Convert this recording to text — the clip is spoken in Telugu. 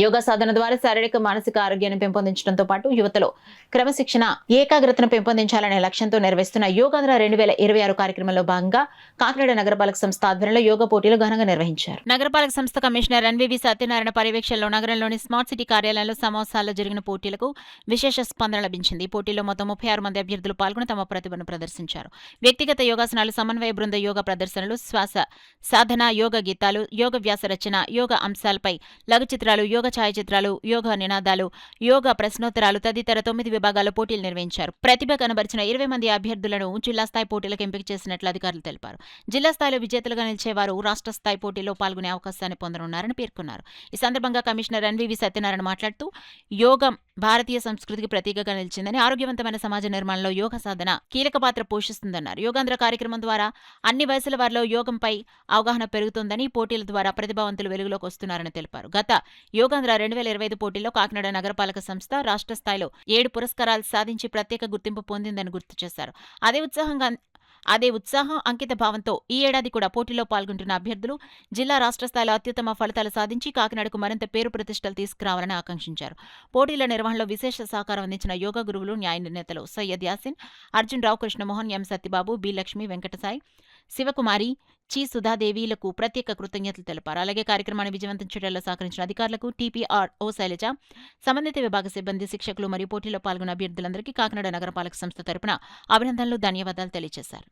యోగా సాధన ద్వారా శారీరక మానసిక ఆరోగ్యాన్ని పెంపొందించడంతో పాటు యువతలో క్రమశిక్షణ ఏకాగ్రతను పెంపొందించాలనే లక్ష్యంతో నిర్వహిస్తున్న యోగాంధ్ర 2026 కార్యక్రమంలో భాగంగా కాకినాడ నగరపాలక సంస్థ ఆధ్వర్యంలో యోగా పోటీలు ఘనంగా నిర్వహించారు. నగరపాలక సంస్థ కమిషనర్ ఎన్వీవి సత్యనారాయణ పర్యవేక్షణలో నగరంలోని స్మార్ట్ సిటీ కార్యాలయంలో సమావేశాల్లో జరిగిన పోటీలకు విశేష స్పందన లభించింది. ఈ పోటీల్లో మొత్తం 36 మంది అభ్యర్థులు పాల్గొని తమ ప్రతిభను ప్రదర్శించారు. వ్యక్తిగత యోగాసనాలు, సమన్వయ బృంద యోగా ప్రదర్శనలు, శ్వాస సాధన, యోగ గీతాలు, యోగ వ్యాస రచన, యోగ అంశాలపై లఘు చిత్రాలు, యోగ ఛాయాచిత్రాలు, యోగ నినాదాలు, యోగ ప్రశ్నోత్తరాలు తదితర 9 విభాగాల్లో పోటీలు నిర్వహించారు. ప్రతిభ కనబరిచిన 20 మంది అభ్యర్థులను జిల్లా స్థాయి పోటీలకు ఎంపిక చేసినట్లు అధికారులు తెలిపారు. జిల్లా స్థాయిలో విజేతలుగా నిలిచేవారు రాష్ట్ర స్థాయి పోటీల్లో పాల్గొనే అవకాశాన్ని పొందనున్నారని పేర్కొన్నారు. ఈ సందర్భంగా కమిషనర్ ఎన్వీవి సత్యనారాయణ మాట్లాడుతూ యోగం భారతీయ సంస్కృతికి ప్రతీకగా నిలిచిందని, ఆరోగ్యవంతమైన సమాజ నిర్మాణంలో యోగ సాధన కీలక పాత్ర పోషిస్తుందన్నారు. యోగాంధ్ర కార్యక్రమం ద్వారా అన్ని వయసుల వారిలో యోగంపై అవగాహన పెరుగుతుందని, పోటీల ద్వారా ప్రతిభావంతులు వెలుగులోకి వస్తున్నారని తెలిపారు. గత యోగాంధ్ర 2025 పోటీల్లో కాకినాడ నగరపాలక సంస్థ రాష్ట్ర స్థాయిలో 7 పురస్కారాలు సాధించి ప్రత్యేక గుర్తింపు పొందిందని గుర్తు చేశారు. అదే ఉత్సాహం, అంకిత భావంతో ఈ ఏడాది కూడా పోటీలో పాల్గొంటున్న అభ్యర్థులు జిల్లా, రాష్ట్ర స్థాయిలో అత్యుత్తమ ఫలితాలు సాధించి కాకినాడకు మరింత పేరు ప్రతిష్టలు తీసుకురావాలని ఆకాంక్షించారు. పోటీల నిర్వహణలో విశేష సహకారం అందించిన యోగా గురువులు, న్యాయ నిర్ణేతలు సయ్యద్ యాసిన్, అర్జున్ రావు, కృష్ణమోహన్, ఎం సత్యబాబు, బి లక్ష్మి, వెంకటసాయి, శివకుమారి, చి సుధాదేవిలకు ప్రత్యేక కృతజ్ఞతలు తెలిపారు. అలాగే కార్యక్రమాన్ని విజయవంతం చేయడంలో సహకరించిన అధికారులకు, టీపీఆర్ఓ శైలజ, సంబంధిత విభాగ సిబ్బంది, శిక్షకులు మరియు పోటీలో పాల్గొన్న అభ్యర్థులందరికీ కాకినాడ నగరపాలక సంస్థ తరపున అభినందనలు, ధన్యవాదాలు తెలియజేశారు.